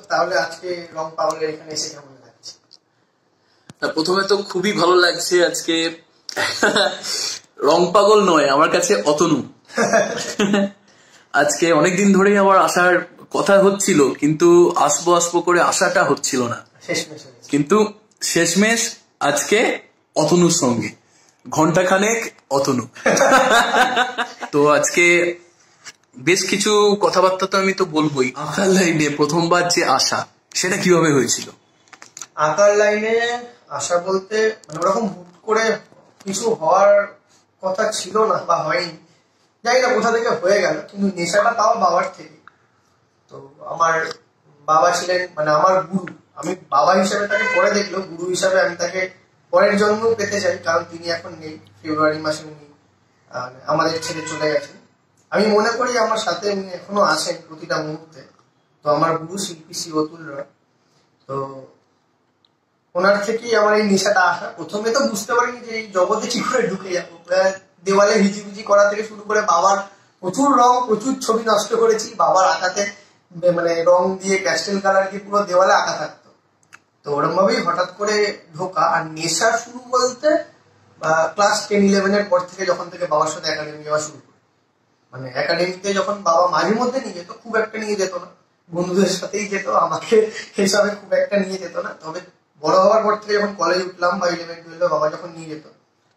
তাহলে আজকে রং পাগলের এখানে এসে কেমন লাগছে? প্রথমে তো খুবই ভালো লাগছে আজকে। রং পাগল নয়, আমার কাছে অতনু। আজকে অনেকদিন ধরেই আমার আসার কথা হচ্ছিল, কিন্তু আসবো আসবো করে আসাটা হচ্ছিল না, কিন্তু শেষমেশ আজকে অতনুর সঙ্গে ঘন্টাখানেক অতনু। তো আজকে বেশ কিছু কথাবার্তা তো আমি তো বলবোই। আঁকার লাইনে প্রথমবার যে আসা, সেটা কিভাবে হয়েছিল? আঁকার লাইনে আসা বলতে মানে ওরকম হুট করে কিছু হওয়ার কথা ছিল না বা হয়নি, জানি না কোথা থেকে হয়ে গেল, কিন্তু নেশাটা পাওয়া বাবার থেকে। তো আমার বাবা ছিলেন মানে আমার গুরু, আমি বাবা হিসাবে তাকে পরে দেখলেও গুরু হিসাবে আমি তাকে পরের জন্ম পেতে চাই, কারণ তিনি এখন নেই। ফেব্রুয়ারি মাসে উনি আমাদের ছেড়ে চলে গেছেন। আমি মনে করি আমার সাথে উনি এখনো আছেন প্রতিটা মুহূর্তে। তো আমার গুরু শিল্পী শ্রী অতুল রয়, তো ওনার থেকেই আমার এই নেশাটা আসা। প্রথমে তো বুঝতে পারিনি যে এই জগতে কি করে ঢুকে যাবো। দেওয়ালে ভিজিভিজি করা থেকে শুরু করে বাবার প্রচুর রং, প্রচুর ছবি নষ্ট করেছি। বাবার আঁকাতে মানে রং দিয়ে প্যাস্টেল কালার দিয়ে পুরো দেওয়ালে আঁকা থাকতো। তো ওরকম ভাবেই হঠাৎ করে ঢোকা। আর নেশা শুরু বলতে ক্লাস 10-11 পর থেকে, যখন থেকে বাবার সাথে একাডেমি যাওয়া শুরু করি। মানে একাডেমিতে যখন বাবা মাঝে মধ্যে নিয়ে যেত, খুব একটা নিয়ে যেত না, বন্ধুদের সাথেই যেত, আমাকে হিসাবে খুব একটা নিয়ে যেত না। তবে বড় হওয়ার পর থেকে যখন কলেজ উঠলাম বা 11-12 বাবা যখন নিয়ে যেত,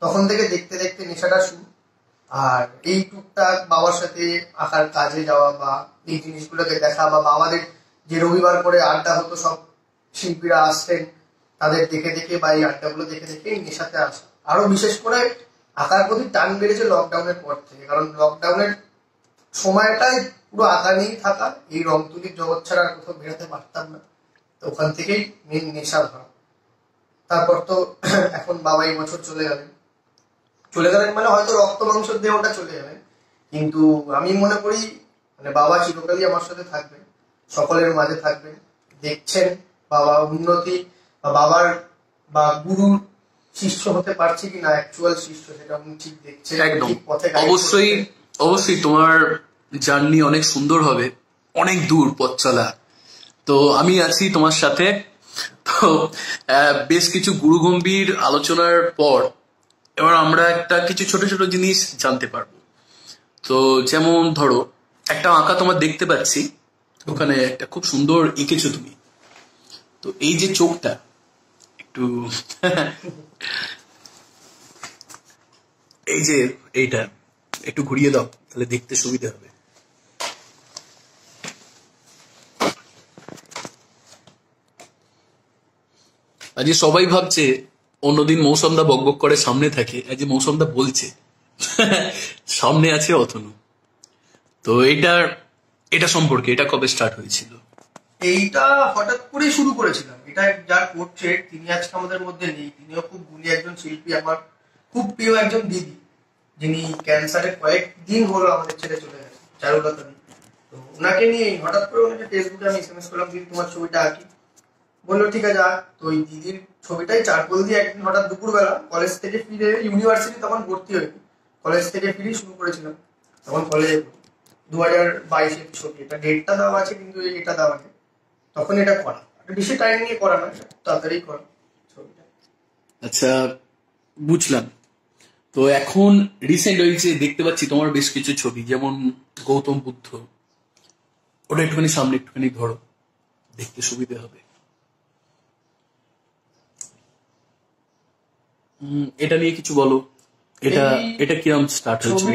তখন থেকে দেখতে দেখতে নেশাটা শুরু। আর এই টুকটাক বাবার সাথে আঁকার কাজে যাওয়া বা এই জিনিসগুলোকে দেখা, বা বাবাদের যে রবিবার করে আড্ডা হতো, সব শিল্পীরা আসতেন, তাদের দেখে দেখে বা এই আড্ডাগুলো দেখে দেখে এই নেশাতে আসা। আরো বিশেষ করে আঁকার প্রতি টান বেড়েছে লকডাউনের পর থেকে, কারণ লকডাউনের সময়টাই পুরো আঁকা নিয়েই থাকা। এই রং তুলির জগৎ ছাড়া আর কোথাও বেরোতে পারতাম না, তো ওখান থেকেই মেন নেশা ধরা। তারপর তো এখন বাবা এই বছর চলে গেলেন মানে হয়তো রক্ত মাংসের দেহটা চলে যাবেন, কিন্তু আমি মনে করি মানে বাবা চিরকালই আমার সাথে থাকবেন, সকলের মাঝে থাকবেন। দেখছেন বাবা উন্নতি, বা বাবার বা গুরুর শিষ্য হতে পারছি কিনা, অ্যাকচুয়াল শিষ্য, সেটা উনি ঠিক দেখছেন। একদম, অবশ্যই অবশ্যই তোমার জার্নি অনেক সুন্দর হবে, অনেক দূর পথ চলা। তো আমি আছি তোমার সাথে। তো বেশ কিছু গুরুগম্ভীর আলোচনার পর এবার আমরা একটা কিছু ছোট ছোট জিনিস জানতে পারবো। তো যেমন ধরো, একটা আঁকা তোমার দেখতে পাচ্ছি, ওখানে একটা খুব সুন্দর এঁকেছো তুমি। তো এই যে চোখটা একটু এই যে এইটা একটু ঘুরিয়ে দাও, তাহলে দেখতে সুবিধা হবে। আজ সবাই ভাবছে অন্যদিন মৌসুমদা বকবক করে সামনে থাকে, আজ মৌসুমদা বলছে সামনে আছে অতনু। তো এটা সম্পর্কে এটা কবে স্টার্ট হয়েছিল? এইটা হঠাৎ করেই শুরু করেছিলাম। এটা যার পোর্ট্রেট, তিনি আজকে আমাদের মধ্যে নেই। তিনিও খুব গুণী একজন শিল্পী, আমার খুব প্রিয় একজন দিদি, যিনি ক্যান্সারে কয়েকদিন হলো আমাদের ছেড়ে চলে গেছে, চারুলতা দিদি। তো ওনাকে নিয়ে হঠাৎ করে ওনাকে ফেসবুকে আমি SMS করলাম, দিদি তোমার ছবিটা আঁকি। বললো ঠিক আছে। তো ওই দিদির ছবিটাই চারকোল দিয়ে একদিন হঠাৎ দুপুরবেলা কলেজ থেকে ফিরে, ইউনিভার্সিটি তখন ভর্তি হয়নি, কলেজ থেকে ফিরে শুরু করেছিলাম। তখন কলেজে 2022-এর ছবি, এটা ডেটটা দেওয়া আছে কিন্তু এটা দেওয়া নেই। তখন এটা করা, বেশি টাইম নিয়ে করা না, তাড়াতাড়ি করা ছবিটা। আচ্ছা, বুঝলাম। তো এখন রিসেন্ট হয়েছে, দেখতে পাচ্ছি তোমার বেশ কিছু ছবি, যেমন গৌতম বুদ্ধ, ওটা একটুখানি সামনে একটুখানি ধরো, দেখতে সুবিধা হবে। এটা নিয়ে কিছু বলো। এটা কিরকম স্টার্ট হয়েছিল?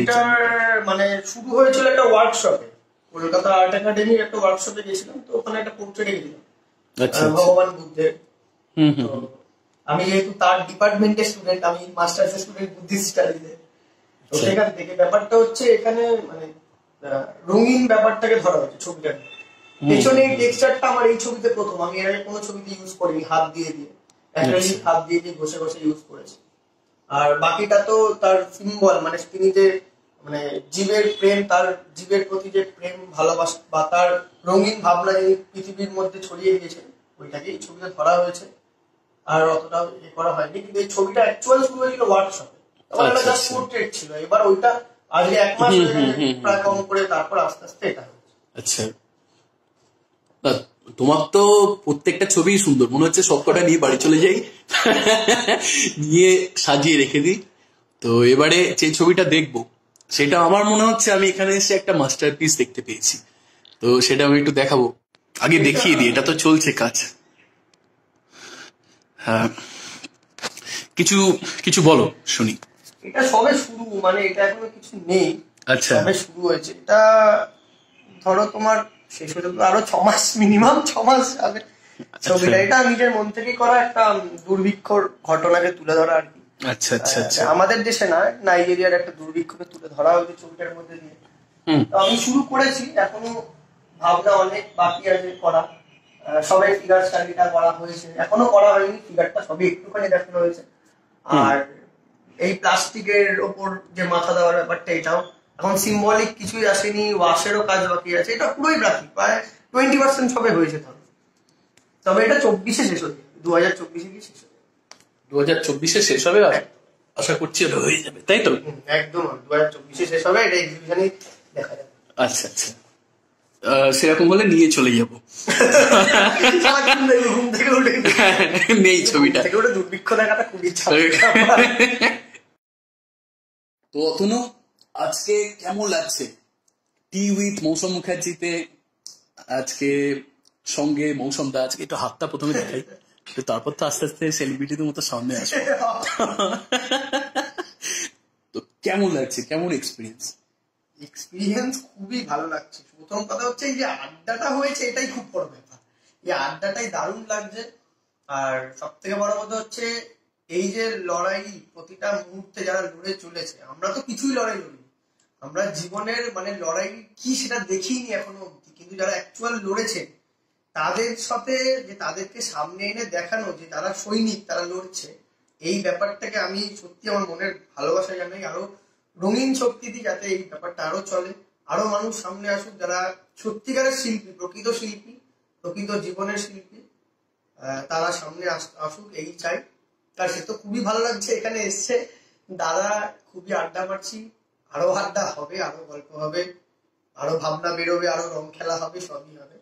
মানে শুরু হয়েছিল একটা ওয়ার্কশপে, কলকাতা আর্ট একাডেমির একটা ওয়ার্কশপে গেছিলাম। তো ওখানে একটা পোর্ট্রেট এঁকেছিলাম ভগবান বুদ্ধের। আমি যেহেতু তার ডিপার্টমেন্টের স্টুডেন্ট, আমি মাস্টার্স স্টুডেন্ট বুদ্ধিস্ট স্টাডিজে। তো সেখান থেকে ব্যাপারটা হচ্ছে এখানে মানে রঙিন ব্যাপারটাকে ধরা হয়েছে ছবিটার পেছনে। এই টেক্সচারটা আমার এই ছবিতে প্রথম, আমি এর আগে কোনো ছবিতে ইউজ করিনি। হাত দিয়ে হাত দিয়ে ঘষে ঘষে ইউজ করেছি। আর বাকিটা তো তার সিম্বল, মানে তিনি যে মানে জীবের প্রেম, তার জীবের প্রতি যে প্রেম ভালোবাসা বা তার রঙিন ভাবনা যিনি পৃথিবীর মধ্যে ছড়িয়ে দিয়েছেন, ওইটাকেই ছবিতে ধরা হয়েছে। আর অতটা করা হয়নি, কিন্তু এই ছবিটা অ্যাকচুয়াল শুরু হয়েছিল ওয়ার্কশপে। তখন একটা জাস্ট পোর্ট্রেট ছিল। এবার ওইটা আজকে 1 মাস প্রায় কম করে, তারপর আস্তে আস্তে এটা হচ্ছে। আচ্ছা, তোমার তো প্রত্যেকটা ছবিই সুন্দর, মনে হচ্ছে সবকটা নিয়ে বাড়ি চলে যাই, নিয়ে সাজিয়ে রেখে দিই। তো এবারে যে ছবিটা দেখবো সেটা আমার মনে হচ্ছে আমি এখানে এসে একটা মাস্টারপিস দেখতে পেয়েছি, তো সেটা আমি একটু দেখাবো। আগে দেখিয়ে দিই, এটা তো চলছে কাজ। হ্যাঁ, কিছু কিছু বলো শুনি। এটা সবে শুরু, মানে এটা এখনো কিছু নেই, আচ্ছা, সবে শুরু হয়েছে। এটা ধরো তোমার শেষ হতে তো আরো 6 মাস, মিনিমাম 6 মাস যাবে ছবিটা। এটা নিজের মন থেকে করা একটা দুর্ভিক্ষর ঘটনাকে তুলে ধরা আর কি। আচ্ছা আচ্ছা আচ্ছা। আমাদের দেশে না, নাইজেরিয়ার একটা দুর্ভিক্ষকে তুলে ধরা হয়েছে ছবিটার মধ্যে দিয়ে। তো আমি শুরু করেছি, এখনো ভাবনা অনেক বাকি আছে করা। সবাই ফিগার স্টাডিটা করা হয়েছে, এখনো করা হয়নি ফিগারটা, সবই একটুখানি দেখানো হয়েছে। আর এই প্লাস্টিকের ওপর যে মাথা দেওয়ার ব্যাপারটা, এটাও এখন সিম্বলিক কিছুই আসেনি, ওয়াশেরও কাজ বাকি আছে। এটা পুরোই বাকি, প্রায় 20% সবে হয়েছে। তবে এটা 24-এ শেষ হচ্ছে, 2024-এ গিয়ে শেষ হবে। 2024-এ শেষ হবে, আর আশা করছি ওটা হয়ে যাবে, তাই তো? একদম 2024-এ শেষ হবে, এটা এক্সিবিশনই দেখা যাবে। আচ্ছা আচ্ছা, সেরকম হলে নিয়ে চলে যাবো। ঘুম থেকে উঠে নেই ছবিটা থেকে উঠে দুর্ভিক্ষ দেখাটা খুব ইচ্ছা। তো অতনু, আজকে কেমন লাগছে টি উইথ মৌসুম মুখার্জিতে? আজকে সঙ্গে মৌসুম দা, আজকে একটু হাতটা প্রথমে দেখাই, তারপর তো আস্তে আস্তে সেলিব্রিটিদের মতো সামনে আসবে। তো কেমন লাগছে, কেমন এক্সপিরিয়েন্স? এক্সপিরিয়েন্স খুবই ভালো লাগছে। প্রথম কথা হচ্ছে এই যে আড্ডাটা হয়েছে, এটাই খুব বড় ব্যাপার। এই আড্ডাটাই দারুণ লাগছে। আর সব থেকে বড় কথা হচ্ছে এই যে লড়াই, প্রতিটা মুহূর্তে যারা লড়ে চলেছে, আমরা তো কিছুই লড়াই লড়ি, আমরা জীবনের মানে লড়াই কি সেটা দেখিনি এখনো অব্দি, কিন্তু যারা অ্যাকচুয়াল লড়েছে তাদের সাথে যে তাদেরকে সামনে এনে দেখানো যে তারা সৈনিক, তারা লড়ছে, এই ব্যাপারটাকে আমি সত্যি আমার মনের ভালোবাসা জানাই। আরো রঙিন শক্তি দিই যাতে এই ব্যাপারটা আরো চলে, আরো মানুষ সামনে আসুক যারা সত্যিকারের শিল্পী, প্রকৃত শিল্পী, প্রকৃত জীবনের শিল্পী, তারা সামনে আসুক, এই চাই। আর সে তো খুবই ভালো লাগছে এখানে এসছে দাদা, খুবই আড্ডা মারছি, আরো আড্ডা হবে, আরো গল্প হবে, আরো ভাবনা বেরোবে, আরো রং খেলা হবে, সবই হবে।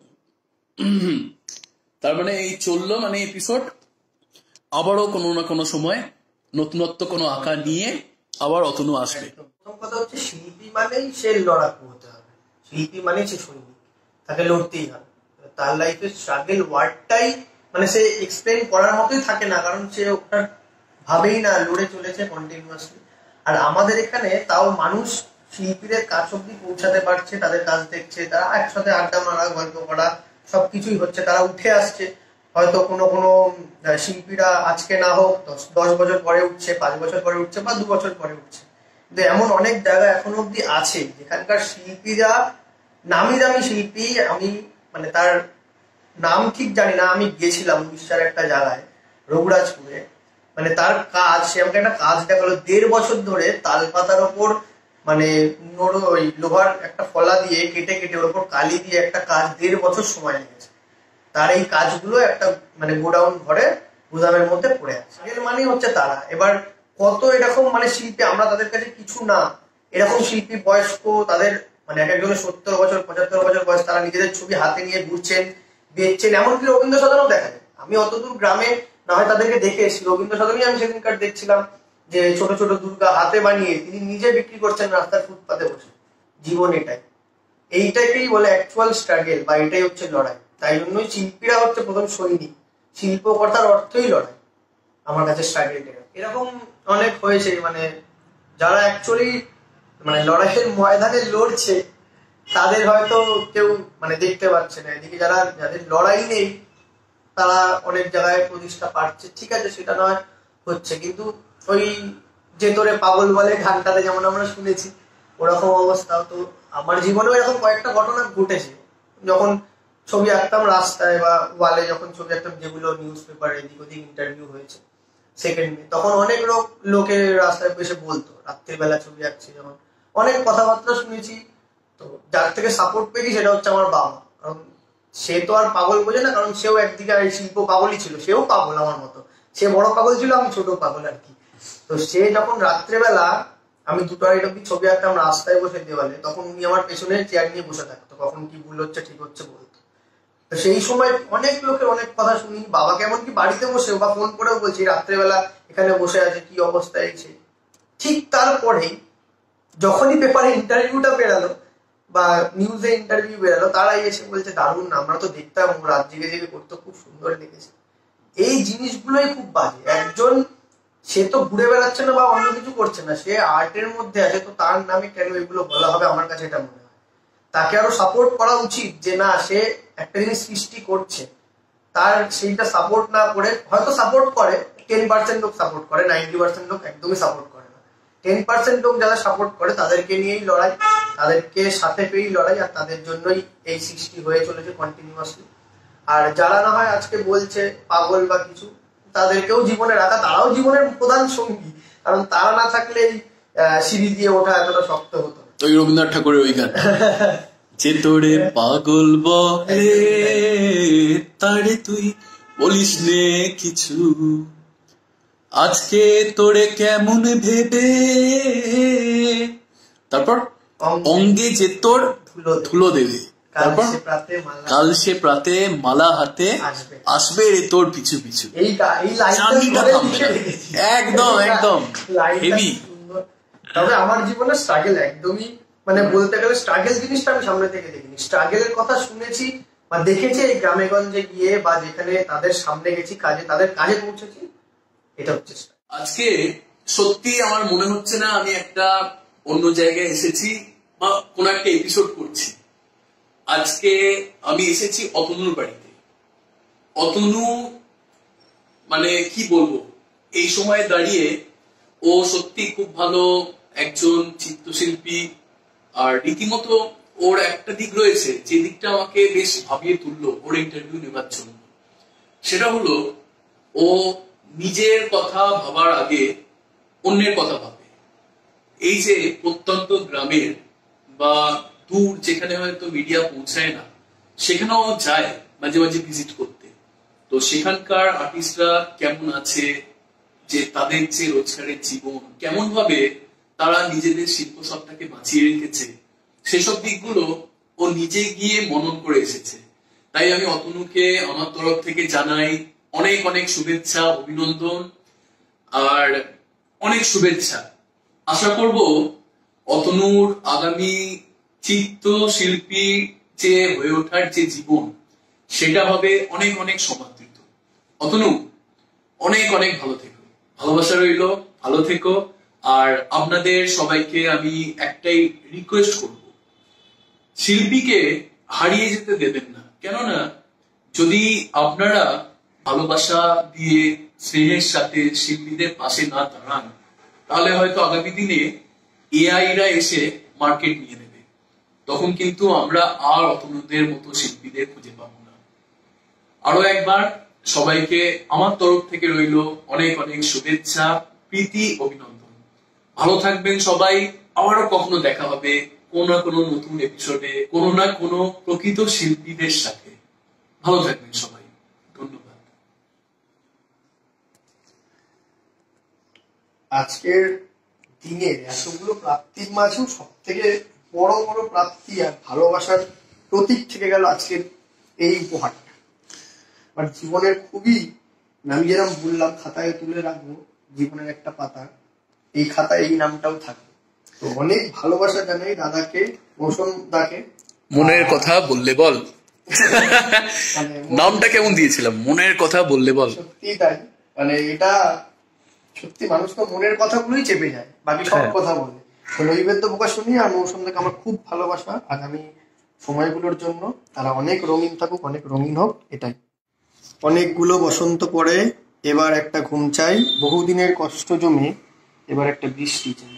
তার মানে এই চললো, মানে এপিসোড আবারও কোনো না কোনো সময় নতুনত্ব কোনো আকার নিয়ে আবার অতনু আসবে। প্রথম কথা হচ্ছে শিল্পী মানেই সে লড়াকু হতে হবে, শিল্পী মানেই সে সৈনিক, তাকে লড়তেই হবে। তার লাইফে স্ট্রাগল ওয়ার্ডটাই মানে সে এক্সপ্লেন করার মতোই থাকে না, কারণ সে ওটা ভাবেই না, লড়ে চলেছে কন্টিনিউয়াসলি। আর আমাদের এখানে তাও মানুষ শিল্পীদের কাছ অব্দি পৌঁছাতে পারছে, তাদের কাজ দেখছে, তারা একসাথে আড্ডা মারা, গল্প করা, সবকিছুই হচ্ছে, তারা উঠে আসছে। হয়তো কোনো কোনো শিল্পীরা আজকে না হোক 10 বছর পরে উঠছে, 5 বছর পরে উঠছে, বা 2 বছর পরে উঠছে। কিন্তু এমন অনেক জায়গা এখনো অব্দি আছে যেখানকার শিল্পীরা নামি দামি শিল্পী। আমি মানে তার নাম ঠিক জানি না, আমি গেছিলাম উড়িষ্যার একটা জায়গায়, রঘুরাজপুরে, মানে তার কাজ, সে আমাকে একটা কাজ দেখালো 1.5 বছর ধরে তাল পাতার ওপর, মানে ওই লোহার একটা ফলা দিয়ে কেটে কেটে ওর ওপর কালি দিয়ে একটা কাজ 1.5 বছর সময় লেগেছে। তার এই কাজগুলো একটা মানে গোডাউন ঘরে গুদামের মধ্যে পড়ে আছে। এর মানেই হচ্ছে তারা। এবার কত এরকম মানে শিল্পী, আমরা তাদের কাছে কিছু না, এরকম শিল্পী বয়স্ক, তাদের মানে এক একজনের 70 বছর 75 বছর বয়স, তারা নিজেদের ছবি হাতে নিয়ে ঘুরছেন, বেচছেন। এমনকি রবীন্দ্র সদনেও দেখা যায়। আমি অতদূর গ্রামে না হয় তাদেরকে দেখে এসেছি, রবীন্দ্র সদনেই আমি সেদিনকার দেখছিলাম যে ছোট ছোট দুর্গা হাতে বানিয়ে তিনি নিজে বিক্রি করছেন রাস্তার ফুটপাতে বসে। জীবন এটাই, এইটাকেই বলে অ্যাকচুয়াল স্ট্রাগল, বা এটাই হচ্ছে লড়াই। তাই জন্যই শিল্পীরা হচ্ছে প্রথম সৈনিক, শিল্পকর্তার অর্থই লড়াই। আমার কাছে স্ট্রাগলটা এরকম অনেক হয়েছে, মানে যারা অ্যাকচুয়ালি মানে লড়াইয়ের ময়দানে লড়ছে তাদের হয়তো কেউ মানে দেখতে পাচ্ছে না। এদিকে যারা, যাদের লড়াই নেই, তারা অনেক জায়গায় প্রতিষ্ঠা পাচ্ছে, ঠিক আছে, সেটা নয় হচ্ছে, কিন্তু ওই যে তোরে পাগল বলে গানটাতে যেমন আমরা শুনেছি, ওরকম অবস্থা। তো আমার জীবনেও এরকম কয়েকটা ঘটনা ঘটেছে। যখন ছবি আঁকতাম রাস্তায় বা ওয়ালে, যখন ছবি আঁকতাম, যেগুলো নিউজ পেপারে এদিক ওদিক ইন্টারভিউ হয়েছে সেকেন্ডে, তখন অনেক লোকে রাস্তায় এসে বলতো, রাত্রিবেলা ছবি আঁকছি যখন, অনেক কথাবার্তা শুনেছি। তো যার থেকে সাপোর্ট পেয়েছি সেটা হচ্ছে আমার বাবা। কারণ সে তো আর পাগল বোঝে না, কারণ সেও একদিকে শিল্প পাগলই ছিল, সেও পাগল আমার মতো, সে বড় পাগল ছিল, আমি ছোট পাগল আর কি। তো সে যখন রাত্রেবেলা আমি 2টা অব্দি ছবি আঁকতাম রাস্তায় বসে দেওয়ালে, তখন উনি আমার পেছনে চেয়ার নিয়ে বসে থাকতো, কখন কি ভুল হচ্ছে ঠিক হচ্ছে বলতো। তো সেই সময় অনেক লোকের অনেক কথা শুনি, বাবাকে এমনকি বাড়িতে বসে বা ফোন করেও বলছি রাত্রেবেলা এখানে বসে আছে কি অবস্থায় আছে। ঠিক তারপরেই যখনই পেপারে ইন্টারভিউটা বেরালো বা নিউজে ইন্টারভিউ বেরালো, তারাই এসে বলছে দারুণ, আমরা তো দেখতাম ও রাত জেগে জেগে করতে, খুব সুন্দর লেগেছে। এই জিনিসগুলোই খুব বাজে। একজন সে তো ঘুরে বেড়াচ্ছে না বা অন্য কিছু করছে না, সে আর্টের মধ্যে আছে, তো তার নামে কেন এগুলো বলা হবে? আমার কাছে এটা মনে হয় তাকে আরো সাপোর্ট করা উচিত, যে না সে একটা জিনিস সৃষ্টি করছে, তার সেইটা সাপোর্ট না করে, হয়তো সাপোর্ট করে 10% লোক সাপোর্ট করে, 90% লোক একদমই সাপোর্ট করে না। 10% লোক যারা সাপোর্ট করে তাদেরকে নিয়েই লড়াই, তাদেরকে সাথে পেয়েই লড়াই, আর তাদের জন্যই এই সৃষ্টি হয়ে চলেছে কন্টিনিউয়াসলি। আর যারা না হয় আজকে বলছে পাগল বা কিছু, তাদেরকেও জীবনে রাখা, তারাও জীবনের প্রধান সঙ্গী, কারণ তারা না থাকলে এই সিঁড়ি দিয়ে ওঠা এতটা শক্ত হতো। ওই রবীন্দ্রনাথ ঠাকুরের ওই গান, যে তোরে পাগল বলে তারে তুই বলিস নে কিছু, আজকে তোরে কেমন ভেবে, তারপর অঙ্গে যে তোর ধুলো দেবে, তারপর কাল সে প্রাতে মালা হাতে আসবে রে তোর পিছু পিছু। একদম একদম হেভি। তবে আমার জীবনে স্ট্রাগল একদমই, মানে বলতে গেলে স্ট্রাগল জিনিসটা আমি সামনে থেকে দেখিনি, স্ট্রাগলের কথা শুনেছি বা দেখেছি এই গ্রামে গঞ্জে গিয়ে, বা যেখানে তাদের সামনে গেছি কাজে, তাদের কাজে পৌঁছেছি। এটা হচ্ছে আজকে সত্যি আমার মনে হচ্ছে না আমি একটা অন্য জায়গায় এসেছি বা কোন একটা এপিসোড করছি। আজকে আমি এসেছি অতনুর বাড়িতে। অতনু মানে কি বলবো, এই সময় দাঁড়িয়ে ও সত্যি খুব ভালো একজন চিত্রশিল্পী, আর রীতিমতো ওর একটা দিক রয়েছে যে দিকটা আমাকে বেশ ভাবিয়ে তুললো ওর ইন্টারভিউ নেবার জন্য। সেটা হলো ও নিজের কথা ভাবার আগে অন্যের কথা ভাবে। এই যে প্রত্যন্ত গ্রামের বা দূর যেখানে হয়তো মিডিয়া পৌঁছায় না, সেখানেও যায় মাঝে মাঝে ভিজিট করতে। তো সেখানকার আর্টিস্টরা কেমন আছে, যে তাদের যে রোজগারের জীবন, কেমন ভাবে তারা নিজেদের শিল্প সত্তাকে বাঁচিয়ে রেখেছে, সেসব দিকগুলো ও নিজে গিয়ে মনন করে এসেছে। তাই আমি অতনুকে আমার তরফ থেকে জানাই অনেক অনেক শুভেচ্ছা, অভিনন্দন আর অনেক শুভেচ্ছা। আশা করব অতনুর আগামী চিত্রশিল্পী যে হয়ে ওঠার যে জীবন, সেটা হবে অনেক অনেক সমাদৃত। অতনু অনেক অনেক ভালো থেকো, ভালোবাসা রইল, ভালো থেকো। আর আপনাদের সবাইকে আমি একটাই রিকোয়েস্ট করব, শিল্পীকে হারিয়ে যেতে দেবেন না। কেননা যদি আপনারা ভালোবাসা দিয়ে স্নেহের সাথে শিল্পীদের পাশে না দাঁড়ান, তাহলে হয়তো আগামী দিনে এআইরা এসে মার্কেট নিয়ে নেবে। তখন কিন্তু আমরা আর অতনুদের মতো শিল্পীদের খুঁজে পাবো না। আরো একবার সবাইকে আমার তরফ থেকে রইল অনেক অনেক শুভেচ্ছা, প্রীতি, অভিনন্দন। ভালো থাকবেন সবাই। আবারও কখনো দেখা হবে কোন না কোনো নতুন এপিসোডে, কোনো না কোনো প্রকৃত শিল্পীদের সাথে। ভালো থাকবেন সবাই, ধন্যবাদ। আজকের দিনের এতগুলো প্রাপ্তির মাঝেও সব থেকে বড় বড় প্রাপ্তি আর ভালোবাসার প্রতীক থেকে গেল আজকের এই উপহারটা। আমার জীবনের খুবই, আমি যেরকম বললাম খাতায় তুলে রাখবো জীবনের একটা পাতা, এই খাতায় এই নামটাও থাকবে। তো অনেক ভালোবাসা জানাই দাদাকে, মৌসুম দাকে। মনের কথা বললে বল, নামটা কেমন দিয়েছিলাম, মনের কথা বললে বল। সত্যি তাই, মানে এটা সত্যি, মানুষ তো মনের কথাগুলোই চেপে যায়, বাকি সব কথা বলে। তো নৈবেদ্য প্রকাশনী আর মৌসুম দাকে আমার খুব ভালোবাসা আগামী সময়গুলোর জন্য। তারা অনেক রঙিন থাকুক, অনেক রঙিন হোক, এটাই। অনেকগুলো বসন্ত পরে এবার একটা ঘুম চাই, বহুদিনের কষ্ট জমে এবার একটা বৃষ্টি চাই।